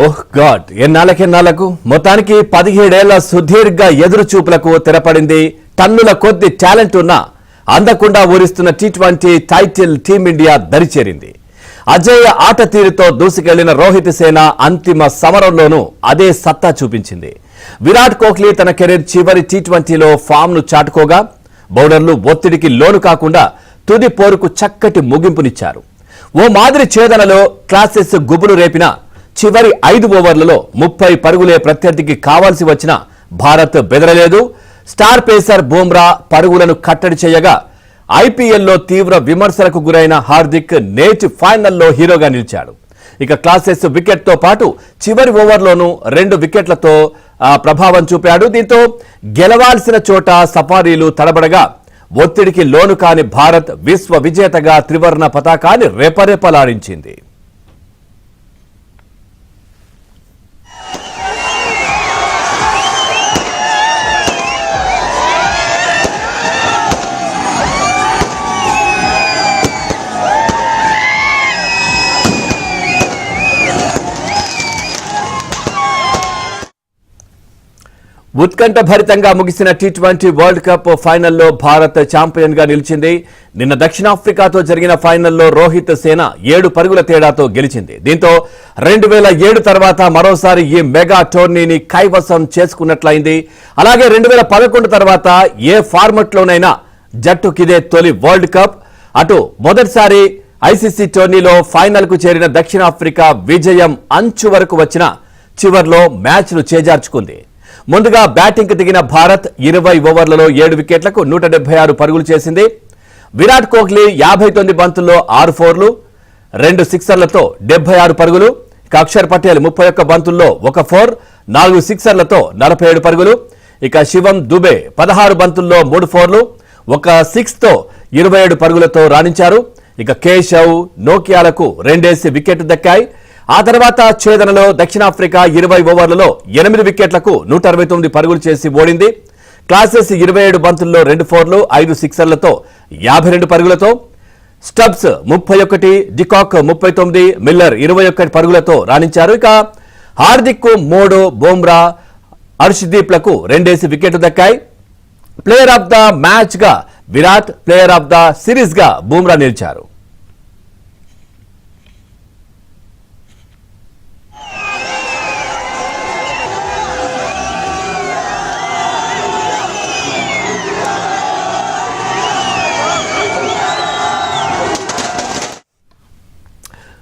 ఓహ్ God, ఎన్నాళ్ళకు మొత్తానికి 17 ఏళ్ల సుదీర్ఘ ఎదురుచూపులకు తెరపడింది. టన్నుల కొద్ది టాలెంట్ ఉన్న అందకుండా ఊరిస్తున్న టీ20 టైటిల్ టీమిండియా దరిచేరింది. అజేయ ఆట తీరుతో దూసుకెళ్లిన రోహిత్ సేన అంతిమ సమరంలోనూ అదే సత్తా చూపించింది. విరాట్ కోహ్లీ తన కెరీర్ చివరి టీ20లో ఫామ్ను చాటుకోగా బౌలర్లు ఒత్తిడికి లోను కాకుండా తుది పోరుకు చక్కటి ముగింపునిచ్చారు. ఓ మాదిరి ఛేదనలో క్లాసెస్ గుబులు రేపిన చివరి 5 ఓవర్లలో 30 పరుగులే ప్రత్యర్థికి కావాల్సి వచ్చిన భారత్ బెదరలేదు. స్టార్ పేసర్ బుమ్రా పరుగులను కట్టడి చేయగా ఐపీఎల్లో తీవ్ర విమర్శలకు గురైన హార్దిక్ నేటి ఫైనల్లో హీరోగా నిలిచాడు. ఇక క్లాసెస్ వికెట్తో పాటు చివరి ఓవర్లోనూ 2 వికెట్లతో ప్రభావం చూపాడు. దీంతో గెలవాల్సిన చోట సఫారీలు తడబడగా ఒత్తిడికి లోను కాని భారత్ విశ్వ విజేతగా త్రివర్ణ పతాకాన్ని రెపరెపలాడించింది. ఉత్కంఠ భరితంగా ముగిసిన టీ20 వరల్డ్ కప్ ఫైనల్లో భారత్ ఛాంపియన్ గా నిలిచింది. నిన్న దక్షిణాఫ్రికాతో జరిగిన ఫైనల్లో రోహిత్ సేన 7 పరుగుల తేడాతో గెలిచింది. దీంతో 2007 తర్వాత మరోసారి ఈ మెగా టోర్నీని కైవసం చేసుకున్నట్లయింది. అలాగే 2011 తర్వాత ఏ ఫార్మట్లోనైనా జట్టుకిదే తొలి వరల్డ్ కప్. అటు మొదటిసారి ఐసీసీ టోర్నీలో ఫైనల్ కు చేరిన దక్షిణాఫ్రికా విజయం అంచు వరకు వచ్చిన చివర్లో మ్యాచ్ను చేజార్చుకుంది. ముందుగా బ్యాటింగ్ కు దిగిన భారత్ 20 ఓవర్లలో 7 వికెట్లకు 176 పరుగులు చేసింది. విరాట్ కోహ్లీ 59 బంతుల్లో 6 ఫోర్లు 2 సిక్సర్లతో 76 పరుగులు. అక్షర్ పటేల్ 31 బంతుల్లో 1 ఫోర్ 4 సిక్సర్లతో 47 పరుగులు. ఇక శివం దుబే 16 బంతుల్లో 3 ఫోర్లు 1 సిక్స్తో 27 పరుగులతో రాణించారు. ఇక కేశవ్ నోకియాలకు 2 వికెట్ దక్కాయి. ఆ తర్వాత ఛేదనలో దక్షిణాఫ్రికా 20 ఓవర్లలో 8 వికెట్లకు 169 పరుగులు చేసి ఓడింది. క్లాసెస్ 27 బంతుల్లో 2 ఫోర్లు 5 సిక్సర్లతో 52 పరుగులతో స్టబ్స్ 31, డికాక్ 39, మిల్లర్ 21 పరుగులతో రాణించారు. ఇక హార్దిక్ 3, బుమ్రా హర్షదీప్లకు 2 వికెట్లు దక్కాయి. ప్లేయర్ ఆఫ్ ద మ్యాచ్ గా Virat, player of the series గా బుమ్రా నిలిచారు.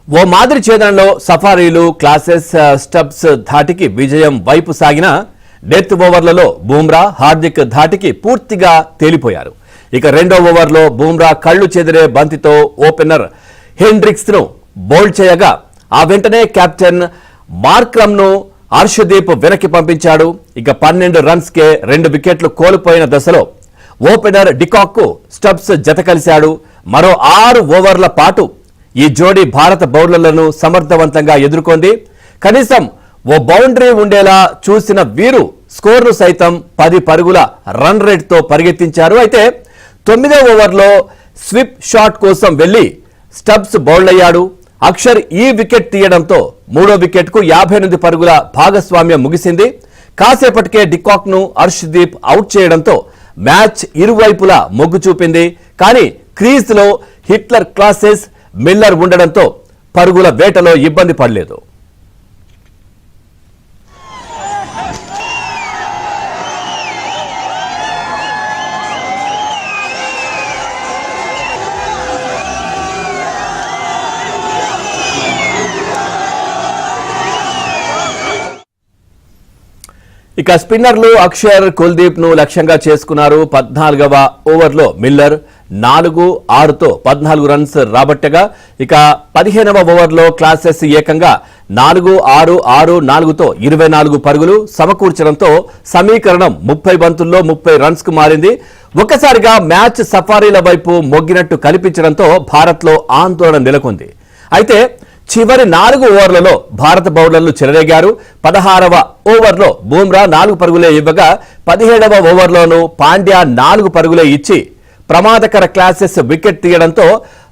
ఓ మాదిరి ఛేదనలో సఫారీలు క్లాసెస్ స్టబ్స్ ధాటికి విజయం వైపు సాగిన డెత్ ఓవర్లలో బుమ్రా హార్దిక్ ధాటికి పూర్తిగా తేలిపోయారు. ఇక 2వ ఓవర్లో బుమ్రా కళ్లు చెదిరే బంతితో ఓపెనర్ హెండ్రిక్స్ ను బౌల్డ్ చేయగా ఆ వెంటనే కెప్టెన్ మార్క్రమ్ ను హర్షదీప్ వెనక్కి పంపించాడు. ఇక 12 రన్స్ కే 2 వికెట్లు కోల్పోయిన దశలో ఓపెనర్ డికాక్ కు స్టబ్స్ జత కలిశాడు. మరో 6 ఓవర్ల పాటు ఈ జోడీ భారత బౌలర్లను సమర్థవంతంగా ఎదుర్కొంది. కనీసం ఓ బౌండరీ ఉండేలా చూసిన వీరు స్కోర్ను సైతం 10 పరుగుల రన్ రేట్ తో పరిగెత్తించారు. అయితే 9వ ఓవర్లో స్విప్ షాట్ కోసం వెళ్లి స్టబ్స్ బౌల్డ్ అయ్యాడు. అక్షర్ ఈ వికెట్ తీయడంతో 3వ వికెట్ కు 58 పరుగుల భాగస్వామ్యం ముగిసింది. కాసేపటికే డికాక్ ను హర్షదీప్ అవుట్ చేయడంతో మ్యాచ్ ఇరువైపులా మొగ్గు చూపింది. కానీ క్రీజ్ లో హిట్లర్, క్లాసెస్, మిల్లర్ ఉండడంతో పరుగుల వేటలో ఇబ్బంది పడలేదు. ఇక స్పిన్నర్లు అక్షర్, కుల్దీప్ ను లక్ష్యంగా చేసుకున్నారు. 14వ ఓవర్లో మిల్లర్ 4-6తో 14 రన్స్ రాబట్టగా ఇక 15వ ఓవర్లో క్లాసెస్ ఏకంగా 4-6-6-4తో 24 పరుగులు సమకూర్చడంతో సమీకరణం 30 బంతుల్లో 30 రన్స్ కు మారింది. ఒక్కసారిగా మ్యాచ్ సఫారీల వైపు మొగ్గినట్టు కనిపించడంతో భారత్లో ఆందోళన నెలకొంది. అయితే చివరి 4 ఓవర్లలో భారత బౌలర్లు చెలరేగారు. 16వ ఓవర్లో బుమ్రా 4 పరుగులే ఇవ్వగా 17వ ఓవర్లోనూ పాండ్యా 4 పరుగులే ఇచ్చి ప్రమాదకర క్లాసెస్ వికెట్ తీయడంతో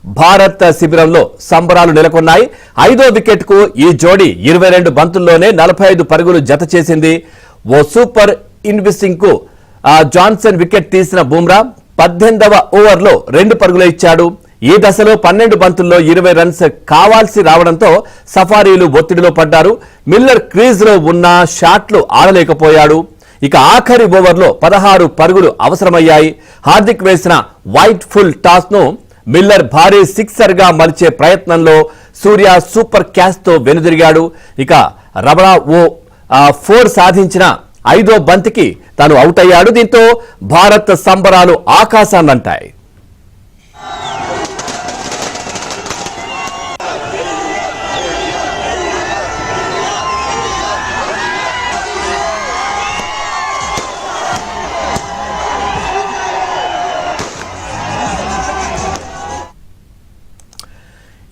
భారత్ శిబిరంలో సంబరాలు నెలకొన్నాయి. 5వ వికెట్కు ఈ జోడీ 22 బంతుల్లోనే 45 పరుగులు జత చేసింది. ఓ సూపర్ ఇన్విస్టింగ్ కు జాన్సన్ వికెట్ తీసిన బుమ్రా 18వ ఓవర్లో 2 పరుగులు ఇచ్చాడు. ఈ దశలో 12 బంతుల్లో 20 రన్స్ కావాల్సి రావడంతో సఫారీలు ఒత్తిడిలో పడ్డారు. మిల్లర్ క్రీజ్ లో ఉన్న షాట్లు ఆడలేకపోయాడు. ఇక ఆఖరి ఓవర్లో 16 పరుగులు అవసరమయ్యాయి. హార్దిక్ వేసిన వైట్ ఫుల్ టాస్ ను మిల్లర్ భారీ సిక్సర్ గా మలిచే ప్రయత్నంలో సూర్య సూపర్ క్యాచ్ తో వెనుదిరిగాడు. ఇక రబడా ఓ 4 సాధించిన 5వ బంతికి తాను అవుట్ అయ్యాడు. దీంతో భారత్ సంబరాలు ఆకాశాన్నంటాయి.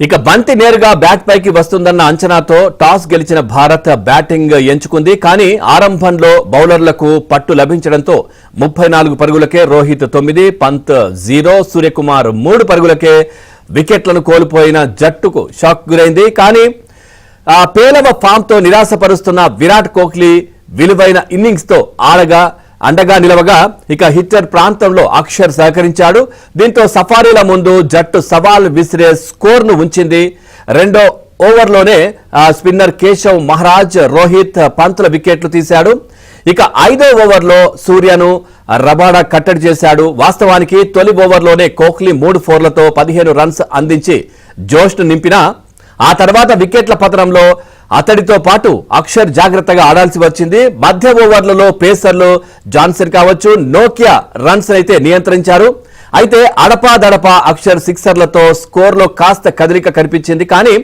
ఇక బంతి నేరుగా బ్యాట్ పైకి వస్తుందన్న అంచనాతో టాస్ గెలిచిన భారత్ బ్యాటింగ్ ఎంచుకుంది. కానీ ఆరంభంలో బౌలర్లకు పట్టు లభించడంతో 34 పరుగులకే రోహిత్ 9, పంత్ 0, సూర్యకుమార్ 3 పరుగులకే వికెట్లను కోల్పోయిన జట్టుకు షాక్ గురైంది. కానీ ఆ పేలవ ఫామ్ తో నిరాశపరుస్తున్న విరాట్ కోహ్లీ విలువైన ఇన్నింగ్స్ తో అండగా నిలవగా ఇక హిట్టర్ ప్రాంతంలో అక్షర్ సహకరించాడు. దీంతో సఫారీల ముందు జట్టు సవాల్ విసిరే స్కోర్ ను ఉంచింది. 2వ ఓవర్లోనే స్పిన్నర్ కేశవ్ మహారాజ్, రోహిత్, పంత్ల వికెట్లు తీశాడు. ఇక 5వ ఓవర్లో సూర్యను రబాడా కట్టడి చేశాడు. వాస్తవానికి తొలి ఓవర్లోనే కోహ్లీ 3 4లతో 15 రన్స్ అందించి జోష్ను నింపినా ఆ తర్వాత వికెట్ల పతనంలో అతడితో పాటు అక్షర్ జాగ్రత్తగా ఆడాల్సి వచ్చింది. మధ్య ఓవర్లలో పేసర్లు జాన్సన్ కావచ్చు, నోకియా రన్స్ అయితే నియంత్రించారు. అయితే అడపాదడపా అక్షర్ సిక్సర్లతో స్కోర్లో కాస్త కదలిక కనిపించింది. కానీ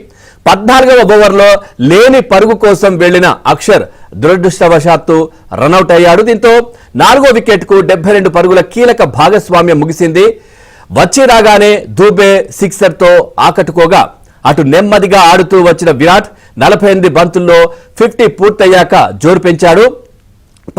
14వ ఓవర్లో లేని పరుగు కోసం వెళ్లిన అక్షర్ దురదృష్టవశాత్తు రనౌట్ అయ్యాడు. దీంతో 4వ వికెట్కు 72 పరుగుల కీలక భాగస్వామ్యం ముగిసింది. వచ్చి రాగానే దూబే సిక్సర్తో ఆకట్టుకోగా అటు నెమ్మదిగా ఆడుతూ వచ్చిన విరాట్ 48 బంతుల్లో 50 పూర్తయ్యాక జోరు పెంచాడు.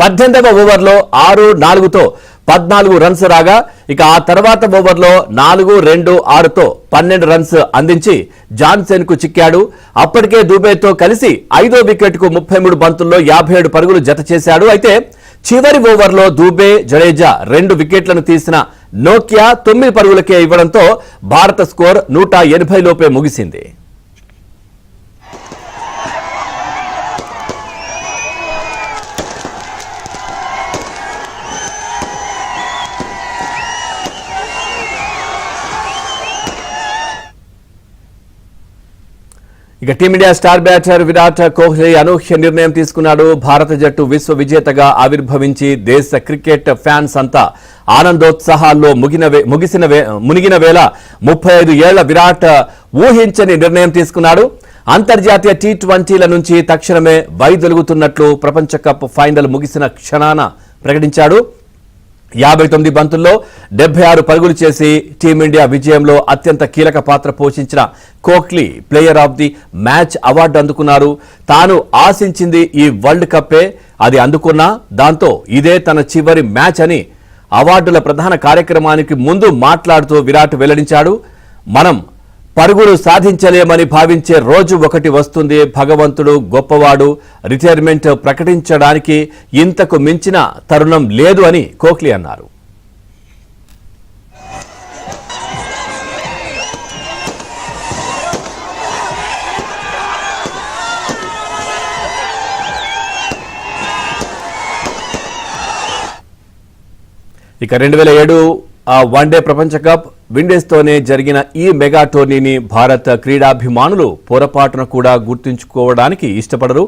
18వ ఓవర్లో 6-4తో 14 రన్స్ రాగా ఇక ఆ తర్వాత ఓవర్లో 4-2-6తో 12 రన్స్ అందించి జాన్సన్ కు చిక్కాడు. అప్పటికే దూబేతో కలిసి 5వ వికెట్కు 33 బంతుల్లో 57 పరుగులు జత చేశాడు. అయితే చివరి ఓవర్లో దూబే, జడేజా 2 వికెట్లను తీసిన నోకియా 9 పరుగులకే ఇవ్వడంతో భారత స్కోర్ 180 లోపే ముగిసింది. ఇక team India star batter Virat Kohli అనూహ్య నిర్ణయం తీసుకున్నాడు. భారత జట్టు విశ్వ విజేతగా ఆవిర్భవించి దేశ క్రికెట్ ఫ్యాన్స్ అంతా ఆనందోత్సాహాల్లో మునిగిన వేళ 35 ఏళ్ల విరాట్ ఊహించని నిర్ణయం తీసుకున్నాడు. అంతర్జాతీయ టీ20ల నుంచి తక్షణమే వైదొలుగుతున్నట్లు ప్రపంచ కప్ ఫైనల్ ముగిసిన క్షణాన ప్రకటించాడు. 59 బంతుల్లో 76 పరుగులు చేసి టీమిండియా విజయంలో అత్యంత కీలక పాత్ర పోషించిన Kohli player of the match award అందుకున్నారు. తాను ఆశించింది ఈ వరల్డ్ కప్పే, అది అందుకున్నా దాంతో ఇదే తన చివరి మ్యాచ్ అని అవార్డుల ప్రధాన కార్యక్రమానికి ముందు మాట్లాడుతూ విరాట్ వెల్లడించాడు. మనం పరుగులు సాధించలేమని భావించే రోజు ఒకటి వస్తుంది. భగవంతుడు గొప్పవాడు. రిటైర్మెంట్ ప్రకటించడానికి ఇంతకు మించిన తరుణం లేదు అని కోహ్లీ అన్నారు. ఇక 2007 వన్డే ప్రపంచ కప్ విండీస్తోనే జరిగిన ఈ మెగా టోర్నీని భారత క్రీడాభిమానులు పొరపాటున కూడా గుర్తుంచుకోవడానికి ఇష్టపడరు.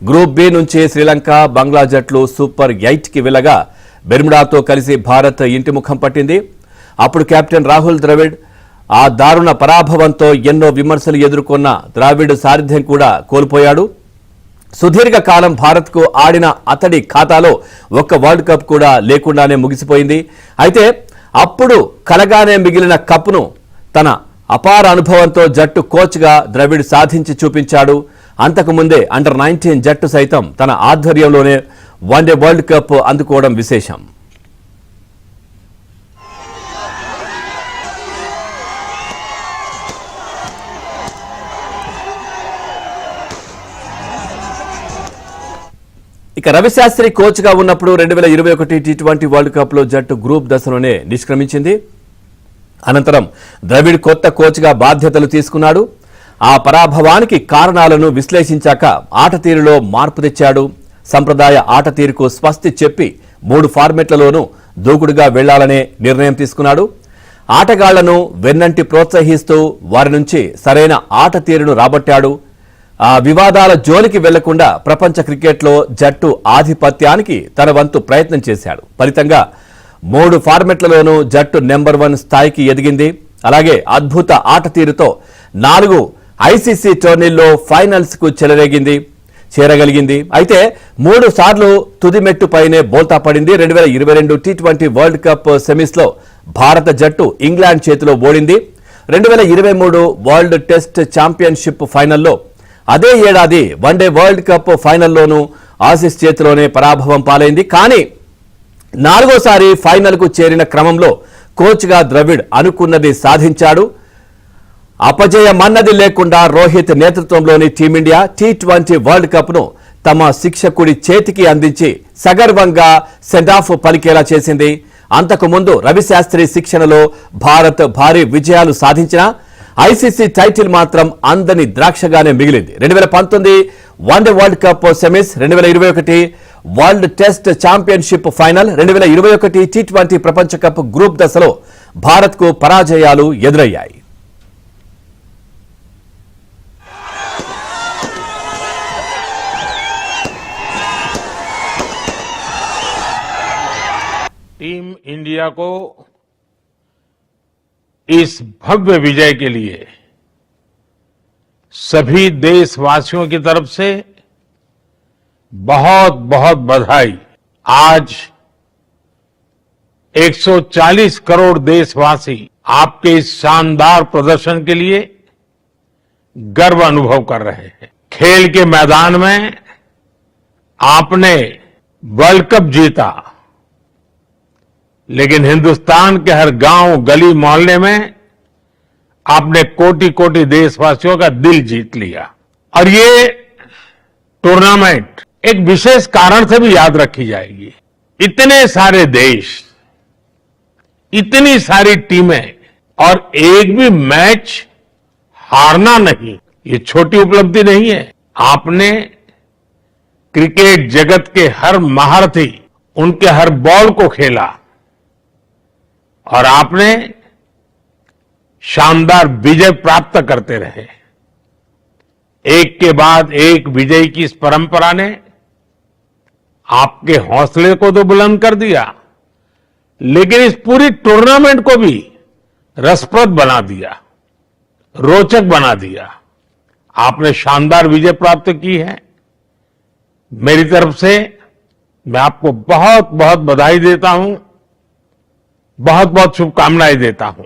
గ్రూప్ బి నుంచి శ్రీలంక, బంగ్లా జట్లు సూపర్ 8కి వెళ్లగా బెర్ముడాతో కలిసి భారత్ ఇంటి ముఖం పట్టింది. అప్పుడు కెప్టెన్ రాహుల్ ద్రవిడ్ ఆ దారుణ పరాభవంతో ఎన్నో విమర్శలు ఎదుర్కొన్న ద్రావిడ్ సారథ్యం కూడా కోల్పోయాడు. సుదీర్ఘ కాలం భారత్కు ఆడిన అతడి ఖాతాలో ఒక్క వరల్డ్ కప్ కూడా లేకుండానే ముగిసిపోయింది. అయితే అప్పుడు కలగానే మిగిలిన కప్ను తన అపార అనుభవంతో జట్టు కోచ్గా ద్రవిడ్ సాధించి చూపించాడు. అంతకుముందే అండర్-19 జట్టు సైతం తన ఆధ్వర్యంలోనే వన్డే వరల్డ్ కప్ అందుకోవడం విశేషం. ఇక రవిశాస్త్రి కోచ్ గా ఉన్నప్పుడు 2021 టీ20 వరల్డ్ కప్ లో జట్టు గ్రూప్ దశలోనే నిష్క్రమించింది. అనంతరం ద్రవిడ్ కొత్త కోచ్ గా బాధ్యతలు తీసుకున్నాడు. ఆ పరాభవానికి కారణాలను విశ్లేషించాక ఆట తీరులో మార్పు తెచ్చాడు. సంప్రదాయ ఆట తీరుకు స్వస్తి చెప్పి 3 ఫార్మెట్లలోనూ దూకుడుగా వెళ్లాలనే నిర్ణయం తీసుకున్నాడు. ఆటగాళ్లను వెన్నంటి ప్రోత్సహిస్తూ వారి నుంచి సరైన ఆట తీరును రాబట్టాడు. ఆ వివాదాల జోలికి వెళ్లకుండా ప్రపంచ క్రికెట్లో జట్టు ఆధిపత్యానికి తన వంతు ప్రయత్నం చేశాడు. ఫలితంగా 3 ఫార్మెట్లలోనూ జట్టు నెంబర్ 1 స్థాయికి ఎదిగింది. అలాగే అద్భుత ఆట తీరుతో 4 ఐసీసీ టోర్నీల్లో ఫైనల్స్ కు చేరగలిగింది. అయితే 3 సార్లు తుది మెట్టుపైనే బోల్తా పడింది. 2022 టీ20 వరల్డ్ కప్ సెమీస్ లో భారత జట్టు ఇంగ్లాండ్ చేతిలో ఓడింది. 2023 వరల్డ్ టెస్ట్ ఛాంపియన్షిప్ ఫైనల్లో, అదే ఏడాది వన్డే వరల్డ్ కప్ ఫైనల్లోనూ ఆసీస్ చేతిలోనే పరాభవం పాలైంది. కానీ 4వసారి ఫైనల్ కు చేరిన క్రమంలో కోచ్ గా ద్రవిడ్ అనుకున్నది సాధించాడు. అపజయమన్నది లేకుండా రోహిత్ నేతృత్వంలోని టీమిండియా టీ20 వరల్డ్ కప్ ను తమ శిక్షకుడి చేతికి అందించి సగర్వంగా సెండాఫ్ పలికేలా చేసింది. అంతకుముందు రవిశాస్త్రి శిక్షణలో భారత్ భారీ విజయాలు సాధించినా ఐసీసీ టైటిల్ మాత్రం అందని ద్రాక్షగానే మిగిలింది. 2019 one day world cup semis, 2021 world test championship final, 2021 T20 ప్రపంచ కప్ గ్రూప్ దశలో భారత్ కు పరాజయాలు ఎదురయ్యాయి. टीम इंडिया को इस भव्य विजय के लिए सभी देशवासियों की तरफ से बहुत बहुत बधाई। आज 140 करोड़ देशवासी आपके इस शानदार प्रदर्शन के लिए गर्व अनुभव कर रहे हैं। खेल के मैदान में आपने वर्ल्ड कप जीता, लेकिन हिंदुस्तान के हर गांव, गली, मोहल्ले में आपने कोटि कोटि देशवासियों का दिल जीत लिया। और ये टूर्नामेंट एक विशेष कारण से भी याद रखी जाएगी। इतने सारे देश, इतनी सारी टीमें और एक भी मैच हारना नहीं, ये छोटी उपलब्धि नहीं है। आपने क्रिकेट जगत के हर महारथी, उनके हर बॉल को खेला और आपने शानदार विजय प्राप्त करते रहे। एक के बाद एक विजय की इस परंपरा ने आपके हौसले को तो बुलंद कर दिया, लेकिन इस पूरी टूर्नामेंट को भी रसप्रद बना दिया, रोचक बना दिया। आपने शानदार विजय प्राप्त की है। मेरी तरफ से मैं आपको बहुत बहुत बधाई देता हूं, बहुत बहुत शुभकामनाएं देता हूं।